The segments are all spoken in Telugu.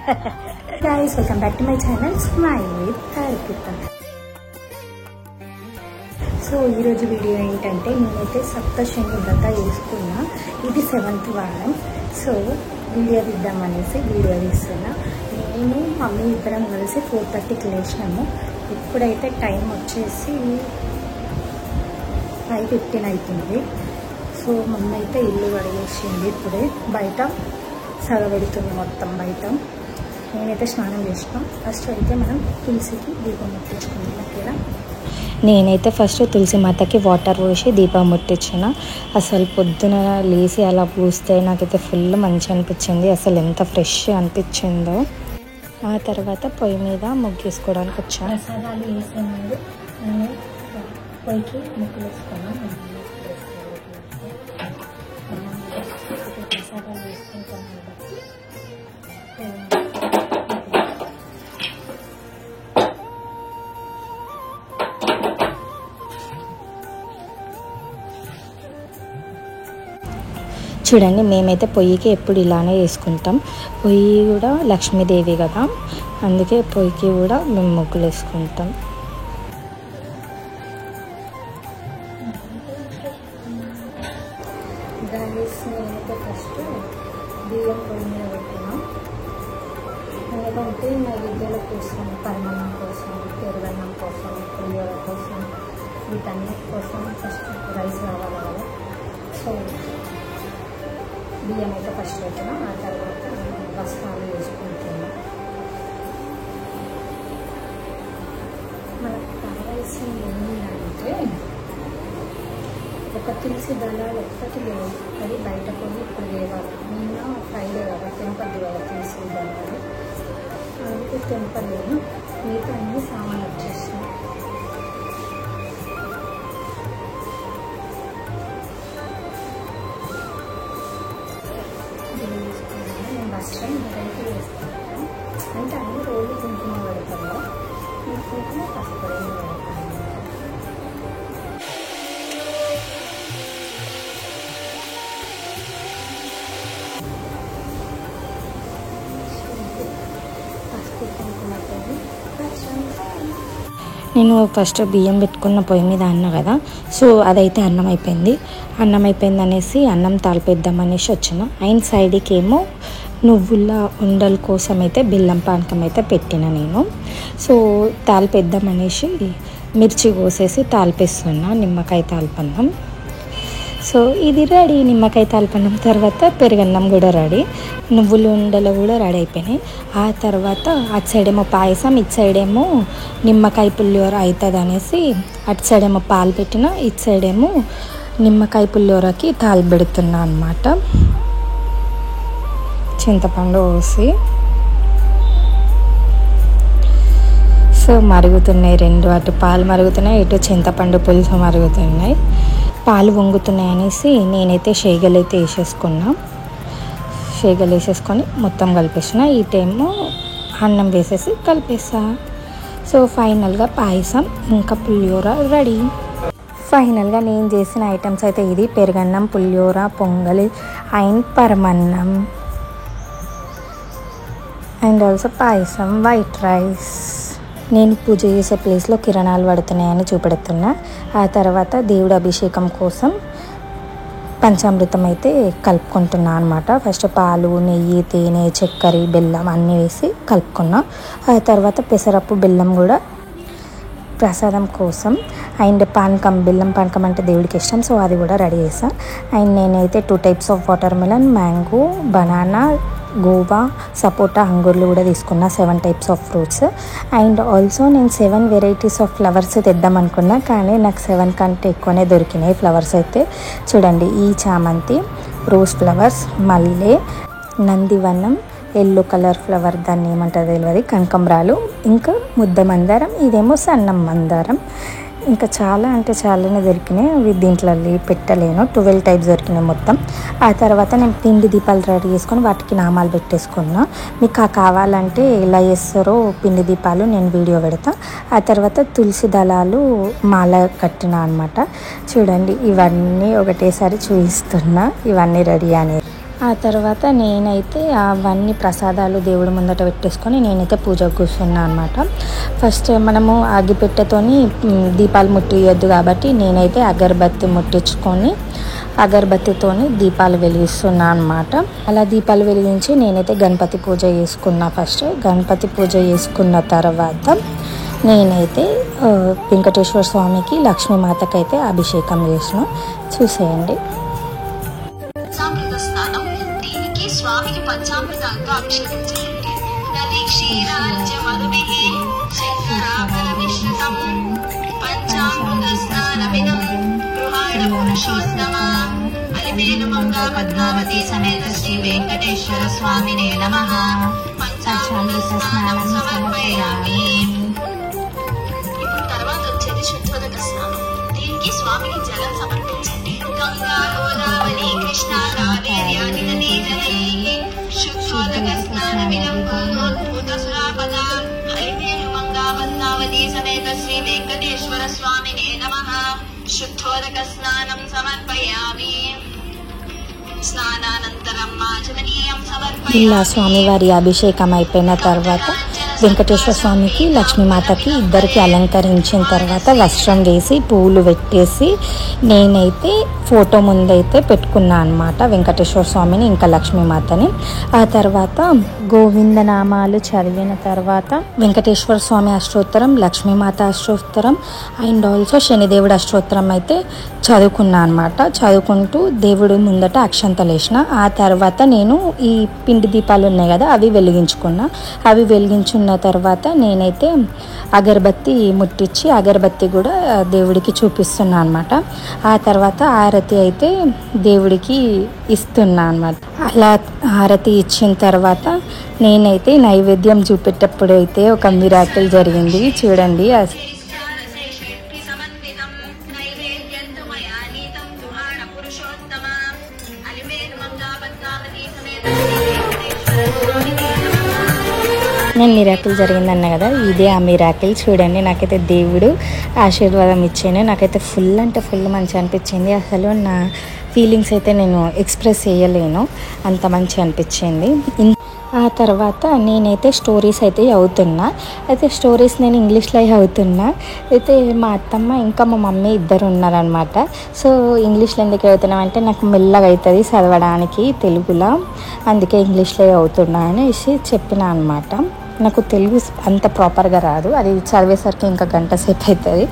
Guys, welcome back to my channel Smile with Harpita. So ఈరోజు వీడియో ఏంటంటే నేనైతే సప్తశని వ్రత వేసుకున్నా. ఇది 7th వారం. సో వీడియో తీద్దామనేసి వీడియో తీస్తున్నా. నేను మమ్మీ ఇద్దరం కలిసి 4:30కి లేచినాము. ఇప్పుడైతే టైం వచ్చేసి 5:15 అవుతుంది. సో మమ్మీ అయితే ఇల్లు కడిగేసింది. ఇప్పుడే బయట సగబెడుతుంది మొత్తం బయట. నేనైతే స్నానం చేసినా. ఫస్ట్ అయితే మనం తులసికి దీపం ముట్టించుకున్నాం. ఓకేనా? నేనైతే ఫస్ట్ తులసి మాతకి వాటర్ పోసి దీపం ముట్టించిన. అసలు పొద్దున లేచి అలా పూస్తే నాకైతే ఫుల్ మంచి అనిపించింది. అసలు ఎంత ఫ్రెష్ అనిపించిందో. ఆ తర్వాత పొయ్యి మీద ముగ్గేసుకోవడానికి వచ్చాను. ప్రసాదాలు వేసే ముందు నేను పొయ్యికి ముగ్గులు వేసుకున్నాను. ప్రసాదాలు వేసుకుంటాను కాబట్టి చూడండి, మేమైతే పొయ్యికి ఎప్పుడు ఇలానే వేసుకుంటాం. పొయ్యి కూడా లక్ష్మీదేవి కదా, అందుకే పొయ్యికి కూడా మేము ముగ్గులు వేసుకుంటాం. నేనైతే ఫస్ట్ బియ్యం పొయ్యి మీద పెట్టినా. ఎందుకంటే నా విద్యల కోసం, పరమాన్నం కోసం, పెరుగన్నం కోసం, పులిహోర కోసం, వీటన్నిటి కోసం ఫస్ట్ రైస్ కావాలి కదా. సో బియ్యం అయితే ఫస్ట్ పెట్టిన. ఆ తర్వాత వస్త్రాలు వేసుకుంటున్నాం. మనకు కావాల్సింది ఏంటంటే ఒక తులసి దళాలు ఒక్కటి లేవు, అది బయట కొన్ని ఇప్పుడు వేయాలి. నిన్న ఫ్రైడే కదా, తెంపద్దు కదా తులసి దళాలు, అందుకే తెంపలేను. మిగతా అన్ని సామాన్లు వచ్చేస్తాయి. నేను వస్త్రం రైతు వేసుకుంటాను. అంటే అన్ని రోజులు కుంకుమ పెడతాను. ఈ కుంకుమ పసుపు పెడతాను. నేను ఫస్ట్ బియ్యం పెట్టుకున్న పొయ్యి మీద అన్న కదా, సో అదైతే అన్నం అయిపోయింది అనేసి అన్నం తాలిపేద్దామనేసి వచ్చిన. అయిన సైడ్కి ఏమో నువ్వుల ఉండల కోసం అయితే బెల్లం పానకం అయితే పెట్టిన నేను. సో తాలిపేద్దామనేసి మిర్చి కోసేసి తాలిపేస్తున్నా, నిమ్మకాయ తాలిపన్నం. సో ఇది రెడీ, నిమ్మకాయ తాలిపన్నం. తర్వాత పెరుగన్నం కూడా రెడీ, నువ్వుల ఉండలు కూడా రెడీ అయిపోయినాయి. ఆ తర్వాత అటు సైడ్ ఏమో పాయసం, ఇటు సైడ్ ఏమో నిమ్మకాయ పులిహోర అవుతుంది అనేసి అటు సైడ్ ఏమో పాలు పెట్టిన, ఇటు సైడ్ ఏమో నిమ్మకాయ పులిహోరకి తాలి పెడుతున్నా అనమాట. చింతపండు పోసి సో మరుగుతున్నాయి రెండు, అటు పాలు మరుగుతున్నాయి, ఇటు చింతపండు పులుసు మరుగుతున్నాయి. పాలు వంగుతున్నాయి అనేసి నేనైతే షేగలు అయితే వేసేసుకొని మొత్తం కలిపేసిన. ఈ టైము అన్నం వేసేసి కలిపేసా. సో ఫైనల్గా పాయసం ఇంకా పులిహోర రెడీ. ఫైనల్గా నేను చేసిన ఐటమ్స్ అయితే ఇది: పెరుగన్నం, పులిహోర, పొంగలి అండ్ పరమన్నం అండ్ ఆల్సో పాయసం, వైట్ రైస్. నేను పూజ చేసే ప్లేస్లో కిరణాలు పడుతున్నాయని చూపెడుతున్నా. ఆ తర్వాత దేవుడి అభిషేకం కోసం పంచామృతం అయితే కలుపుకుంటున్నా అనమాట. ఫస్ట్ పాలు, నెయ్యి, తేనె, చక్కెర, బెల్లం అన్నీ వేసి కలుపుకున్నా. ఆ తర్వాత పెసరప్పు, బెల్లం కూడా ప్రసాదం కోసం. అండ్ పానకం, బెల్లం పానకం అంటే దేవుడికి ఇష్టం, సో అది కూడా రెడీ చేసా. అండ్ నేనైతే 2 types of watermelon, mango, banana, guava, sapota, అంగూర్లు కూడా తీసుకున్నా. 7 types of fruits. And also నేను 7 varieties ఆఫ్ ఫ్లవర్స్ తెద్దాం అనుకున్నా, కానీ నాకు 7 కంటే ఎక్కువనే దొరికినాయి ఫ్లవర్స్ అయితే. చూడండి, ఈ చామంతి, రోజ్ ఫ్లవర్స్, మల్లె, నందివనం, ఎల్లో కలర్ ఫ్లవర్, దాన్ని ఏమంటారు తెలియదు, కనకంబరాలు, ఇంకా ముద్ద మందారం, ఇదేమో సన్నం మందారం. ఇంకా చాలా అంటే చాలానే దొరికినాయి. అవి దీంట్లో పెట్టలేను, 12 types దొరికినాయి మొత్తం. ఆ తర్వాత నేను పిండి దీపాలు రెడీ చేసుకొని వాటికి నామాలు పెట్టేసుకున్నా. మీకు కావాలంటే ఎలా చేస్తారో పిండి దీపాలు నేను వీడియో పెడతా. ఆ తర్వాత తులసి దళాలు మాల కట్టిన అనమాట. చూడండి, ఇవన్నీ ఒకటేసారి చూపిస్తున్నా, ఇవన్నీ రెడీ అనేది. ఆ తర్వాత నేనైతే అవన్నీ ప్రసాదాలు దేవుడి ముందట పెట్టేసుకొని నేనైతే పూజకు కూర్చున్నాను అనమాట. ఫస్ట్ మనము అగ్గిపెట్టెతోని దీపాలు ముట్టియొద్దు కాబట్టి నేనైతే అగరబత్తి ముట్టించుకొని అగరబత్తితోని దీపాలు వెలిగిస్తున్నా అనమాట. అలా దీపాలు వెలిగించి నేనైతే గణపతి పూజ చేసుకున్నా. ఫస్ట్ గణపతి పూజ చేసుకున్న తర్వాత నేనైతే వెంకటేశ్వర స్వామికి లక్ష్మీమాతకి అయితే అభిషేకం చేసిన. చూసేయండి. స్వామికి పంచామృతాలతో అభిషేకం చేయండి. నది క్షీరాజ్య మధుమిహి శంకరాభర మిశ్రితం పంచామృత స్నానమిదం గృహాణ పురుషోత్తమ అలిమేలు మంగా పద్మావతి సమేత శ్రీ వెంకటేశ్వర స్వామినే నమః. పంచామృత స్నానం సమర్పయామి. ఇప్పుడు తర్వాత వచ్చేది శుద్ధోదక స్నానం. దీనికి స్వామికి జలం సమర్పించండి. గంగా గోదావరి కృష్ణ కావేరి ఆది నదీ జలైః శుద్ధోదక స్నానమిదం కుర్వోద్భూత సురాపద హరిమేలు మంగా పద్మావతి సమేత శ్రీ వెంకటేశ్వర స్వామినే నమః. శుద్ధోదక స్నానం సమర్పయామి. స్నానానంతరం ఆచమనీయం సమర్పయామి. ఇలా స్వామివారి అభిషేకం అయిపోయిన తర్వాత వెంకటేశ్వర స్వామికి లక్ష్మీమాతకి ఇద్దరికి అలంకరించిన తర్వాత వస్త్రం వేసి పువ్వులు పెట్టేసి నేనైతే ఫోటో ముందైతే పెట్టుకున్నాను అనమాట, వెంకటేశ్వర స్వామిని ఇంకా లక్ష్మీమాతని. ఆ తర్వాత గోవిందనామాలు చదివిన తర్వాత వెంకటేశ్వర స్వామి అష్టోత్తరం, లక్ష్మీమాత అష్టోత్తరం అండ్ ఆల్సో శనిదేవుడు అష్టోత్తరం అయితే చదువుకున్నా అనమాట. చదువుకుంటూ దేవుడి ముందట అక్షంతలు వేసిన. ఆ తర్వాత నేను ఈ పిండి దీపాలు ఉన్నాయి కదా అవి వెలిగించుకున్నా. అవి వెలిగించున్న తర్వాత నేనైతే అగరబత్తి ముట్టించి అగరబత్తి కూడా దేవుడికి చూపిస్తున్నా అనమాట. ఆ తర్వాత హారతి అయితే దేవుడికి ఇస్తున్నా అనమాట. అలా హారతి ఇచ్చిన తర్వాత నేనైతే నైవేద్యం చూపేటప్పుడు అయితే ఒక మిరాకిల్ జరిగింది. చూడండి. నేను మిరాకిల్ జరిగిందన్నా కదా, ఇదే ఆ మిరాకిల్. చూడండి, నాకైతే దేవుడు ఆశీర్వాదం ఇచ్చాను. నాకైతే ఫుల్ అంటే ఫుల్ మంచిగా అనిపించింది. అసలు నా ఫీలింగ్స్ అయితే నేను ఎక్స్ప్రెస్ చేయలేను, అంత మంచిగా అనిపించింది. ఆ తర్వాత నేనైతే స్టోరీస్ అయితే చదువుతున్నా. అయితే స్టోరీస్ నేను ఇంగ్లీష్లో చదువుతున్నా. అయితే మా అత్తమ్మ ఇంకా మా మమ్మీ ఇద్దరు ఉన్నారనమాట. సో ఇంగ్లీష్లో ఎందుకు చదువుతున్నాం అంటే నాకు మెల్లగా అవుతుంది చదవడానికి తెలుగులో, అందుకే ఇంగ్లీష్లో చదువుతున్నా అనేసి చెప్పిన అనమాట. నాకు తెలుగు అంత ప్రాపర్గా రాదు, అది చదివేసరికి ఇంకా గంట సేపు అవుతుంది.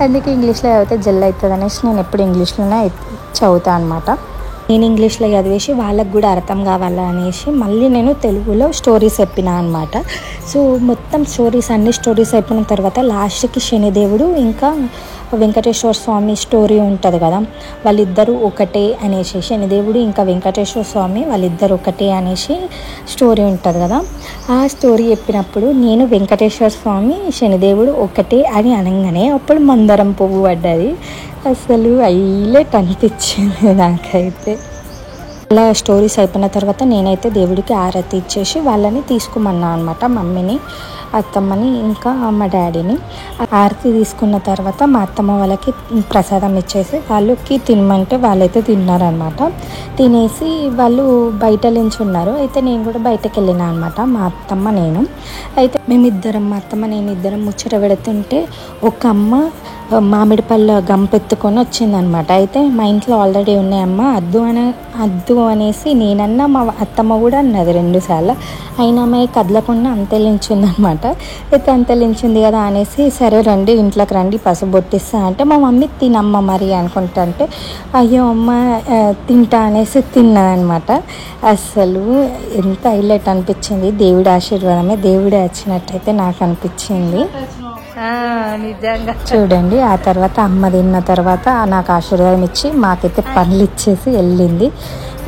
అందుకే ఇంగ్లీష్లో చదివితే జల్ అవుతుంది అనేసి నేను ఎప్పుడు ఇంగ్లీష్లోనే చదువుతాను అనమాట. నేను ఇంగ్లీష్లో చదివేసి వాళ్ళకు కూడా అర్థం కావాలా అనేసి మళ్ళీ నేను తెలుగులో స్టోరీస్ చెప్పినా అనమాట. సో మొత్తం అన్ని స్టోరీస్ అయిపోయిన తర్వాత లాస్ట్కి శనిదేవుడు ఇంకా వెంకటేశ్వర స్వామి స్టోరీ ఉంటుంది కదా, వాళ్ళిద్దరూ ఒకటే అనేసి, శనిదేవుడు ఇంకా వెంకటేశ్వర స్వామి వాళ్ళిద్దరు ఒకటే అనేసి స్టోరీ ఉంటుంది కదా. ఆ స్టోరీ చెప్పినప్పుడు నేను వెంకటేశ్వర స్వామి శనిదేవుడు ఒకటే అని అనగానే అప్పుడు మందరం పువ్వు పడ్డది. అసలు హైలైట్ అనిపించింది నాకైతే. అలా స్టోరీస్ అయిపోయిన తర్వాత నేనైతే దేవుడికి ఆరతి ఇచ్చేసి వాళ్ళని తీసుకోమన్నా అనమాట, మమ్మీని, అత్తమ్మని ఇంకా మా డాడీని. ఆరతి తీసుకున్న తర్వాత మా అత్తమ్మ వాళ్ళకి ప్రసాదం ఇచ్చేసి వాళ్ళకి తినమంటే వాళ్ళైతే తిన్నారనమాట. తినేసి వాళ్ళు బయట నించున్నారు. అయితే నేను కూడా బయటకు వెళ్ళినా అనమాట, మా అత్తమ్మ నేను. అయితే మేమిద్దరం, మా అత్తమ్మ నేను ఇద్దరం ముచ్చట పెడుతుంటే ఒక అమ్మ మామిడి పళ్ళ గంపెత్తుకొని వచ్చిందనమాట. అయితే మా ఇంట్లో ఆల్రెడీ ఉన్నాయమ్మ, అద్దు అనేసి నేనన్నా, మా అత్తమ్మ కూడా అన్నది 2 సార్లు. అయినా ఆమె కదలకుండా అంతెలించిందనమాట. అయితే అంతెలించింది కదా అనేసి సరే రండి ఇంట్లోకి రండి పసుపు బొట్టిస్తా అంటే మా మమ్మీ తినమ్మ మరి అనుకుంటా అంటే అయ్యో అమ్మ తింటా అనేసి తిన్నదనమాట. అసలు ఎంత హైలైట్ అనిపించింది. దేవుడి ఆశీర్వాదమే దేవుడే వచ్చినట్టయితే నాకు అనిపించింది నిజంగా. చూడండి, ఆ తర్వాత అమ్మ తిన్న తర్వాత నాకు ఆశీర్వాదం ఇచ్చి మాకైతే పనులు ఇచ్చేసి వెళ్ళింది.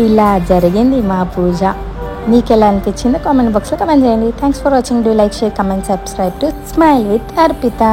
ఇలా జరిగింది మా పూజ. మీకు ఎలా అనిపించిందో కామెంట్ బాక్స్లో కామెంట్ చేయండి. Thanks for watching. Do like, share, comment, subscribe to smile with Arpita.